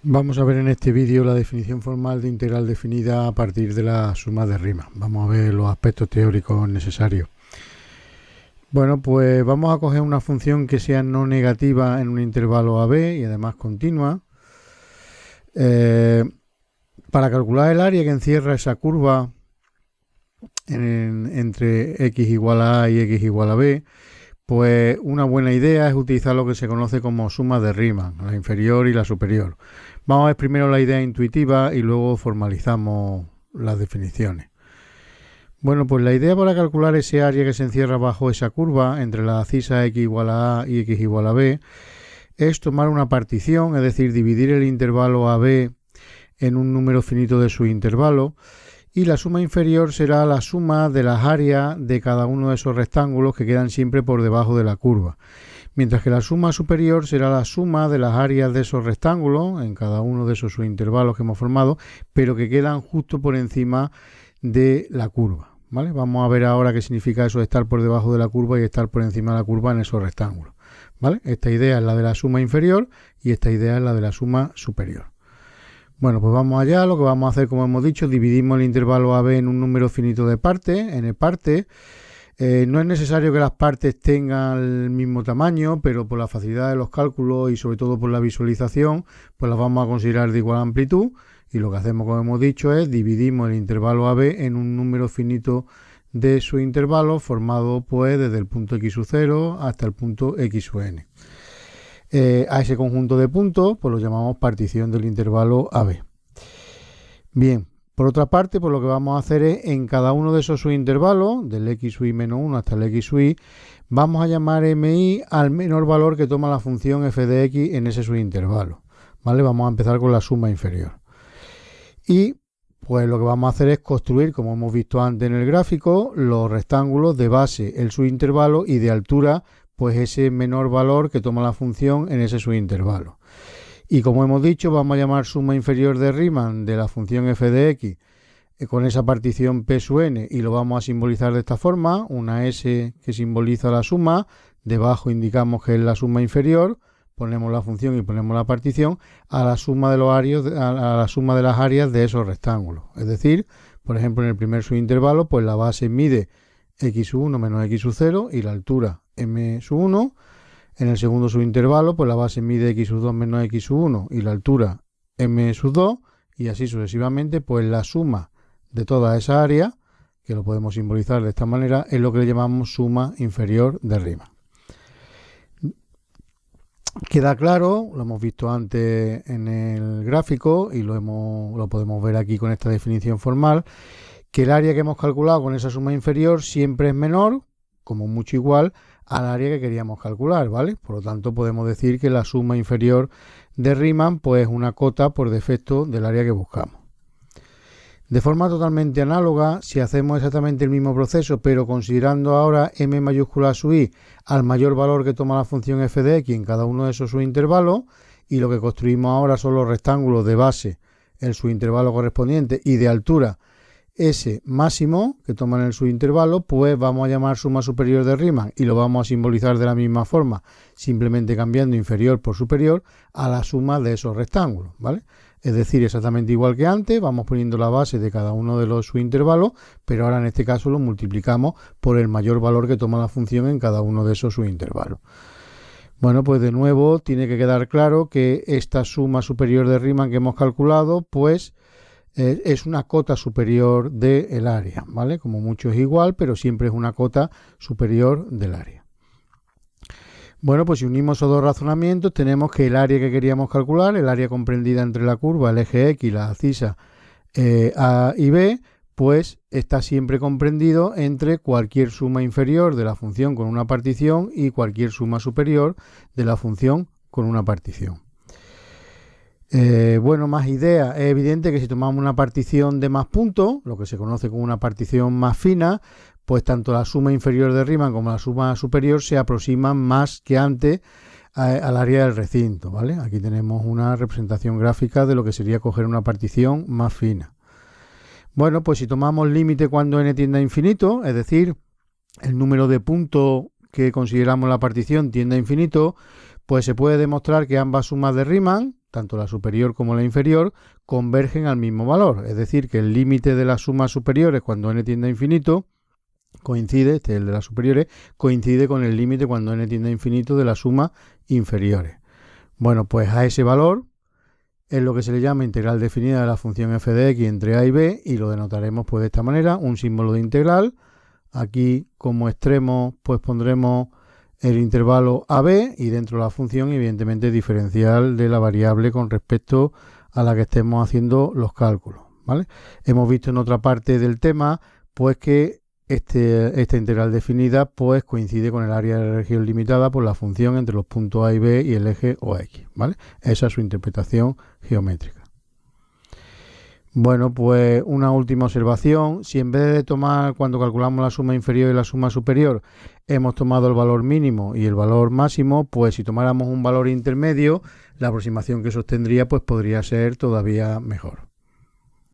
Vamos a ver en este vídeo la definición formal de integral definida a partir de la suma de Riemann. Vamos a ver los aspectos teóricos necesarios. Bueno, pues vamos a coger una función que sea no negativa en un intervalo AB y además continua. Para calcular el área que encierra esa curva entre x igual a A y x igual a B, pues una buena idea es utilizar lo que se conoce como suma de Riemann, la inferior y la superior. Vamos a ver primero la idea intuitiva y luego formalizamos las definiciones. Bueno, pues la idea para calcular ese área que se encierra bajo esa curva entre la abscisa x igual a A y x igual a B es tomar una partición, es decir, dividir el intervalo AB en un número finito de subintervalos, y la suma inferior será la suma de las áreas de cada uno de esos rectángulos que quedan siempre por debajo de la curva, mientras que la suma superior será la suma de las áreas de esos rectángulos en cada uno de esos subintervalos que hemos formado, pero que quedan justo por encima de la curva, ¿vale? Vamos a ver ahora qué significa eso de estar por debajo de la curva y estar por encima de la curva en esos rectángulos, ¿vale? Esta idea es la de la suma inferior y esta idea es la de la suma superior. Bueno, pues vamos allá. Lo que vamos a hacer, como hemos dicho, dividimos el intervalo AB en un número finito de partes, n partes. No es necesario que las partes tengan el mismo tamaño, pero por la facilidad de los cálculos y sobre todo por la visualización, pues las vamos a considerar de igual amplitud. Y lo que hacemos, como hemos dicho, es dividimos el intervalo AB en un número finito de subintervalos formado pues desde el punto x sub 0 hasta el punto x sub n. A ese conjunto de puntos pues lo llamamos partición del intervalo AB. Bien, por otra parte, pues lo que vamos a hacer es en cada uno de esos subintervalos, del x sub i menos 1 hasta el x sub i, vamos a llamar mi al menor valor que toma la función f de x en ese subintervalo, ¿vale? Vamos a empezar con la suma inferior. Y pues lo que vamos a hacer es construir, como hemos visto antes en el gráfico, los rectángulos de base, el subintervalo, y de altura, pues ese menor valor que toma la función en ese subintervalo. Y como hemos dicho, vamos a llamar suma inferior de Riemann de la función f de x con esa partición p sub n, y lo vamos a simbolizar de esta forma: una s que simboliza la suma, debajo indicamos que es la suma inferior, ponemos la función y ponemos la partición a la suma de los áreas, a la suma de las áreas de esos rectángulos. Es decir, por ejemplo, en el primer subintervalo, pues la base mide x sub 1 menos x sub 0 y la altura m sub 1. En el segundo subintervalo, pues la base mide x sub 2 menos x sub 1 y la altura m sub 2, y así sucesivamente, pues la suma de toda esa área, que lo podemos simbolizar de esta manera, es lo que le llamamos suma inferior de Riemann. Queda claro, lo hemos visto antes en el gráfico y lo podemos ver aquí con esta definición formal, que el área que hemos calculado con esa suma inferior siempre es menor, como mucho igual, al área que queríamos calcular, ¿vale? Por lo tanto, podemos decir que la suma inferior de Riemann pues es una cota por defecto del área que buscamos. De forma totalmente análoga, si hacemos exactamente el mismo proceso, pero considerando ahora m mayúscula sub i al mayor valor que toma la función f de x en cada uno de esos subintervalos, y lo que construimos ahora son los rectángulos de base, el subintervalo correspondiente, y de altura S máximo que toman el subintervalo, pues vamos a llamar suma superior de Riemann y lo vamos a simbolizar de la misma forma, simplemente cambiando inferior por superior a la suma de esos rectángulos, ¿vale? Es decir, exactamente igual que antes, vamos poniendo la base de cada uno de los subintervalos, pero ahora en este caso lo multiplicamos por el mayor valor que toma la función en cada uno de esos subintervalos. Bueno, pues de nuevo tiene que quedar claro que esta suma superior de Riemann que hemos calculado, pues es una cota superior del área, ¿vale? Como mucho es igual, pero siempre es una cota superior del área. Bueno, pues si unimos esos dos razonamientos, tenemos que el área que queríamos calcular, el área comprendida entre la curva, el eje X y la abscisa A y B, pues está siempre comprendido entre cualquier suma inferior de la función con una partición y cualquier suma superior de la función con una partición. Bueno, más ideas. Es evidente que si tomamos una partición de más puntos, lo que se conoce como una partición más fina, pues tanto la suma inferior de Riemann como la suma superior se aproximan más que antes al área del recinto, ¿vale? Aquí tenemos una representación gráfica de lo que sería coger una partición más fina. Bueno, pues si tomamos límite cuando n tiende a infinito, es decir, el número de puntos que consideramos la partición tiende a infinito, pues se puede demostrar que ambas sumas de Riemann, tanto la superior como la inferior, convergen al mismo valor. Es decir, que el límite de las sumas superiores cuando n tiende a infinito coincide, este es el de las superiores, coincide con el límite cuando n tiende a infinito de las sumas inferiores. Bueno, pues a ese valor es lo que se le llama integral definida de la función f de x entre a y b, y lo denotaremos pues de esta manera, un símbolo de integral. Aquí como extremo pues pondremos el intervalo AB y dentro de la función evidentemente diferencial de la variable con respecto a la que estemos haciendo los cálculos, ¿vale? Hemos visto en otra parte del tema pues que esta integral definida pues coincide con el área de la región limitada por la función entre los puntos A y B y el eje OX, ¿vale? Esa es su interpretación geométrica. Bueno, pues una última observación. Si en vez de tomar, cuando calculamos la suma inferior y la suma superior, hemos tomado el valor mínimo y el valor máximo, pues si tomáramos un valor intermedio, la aproximación que sostendría pues podría ser todavía mejor.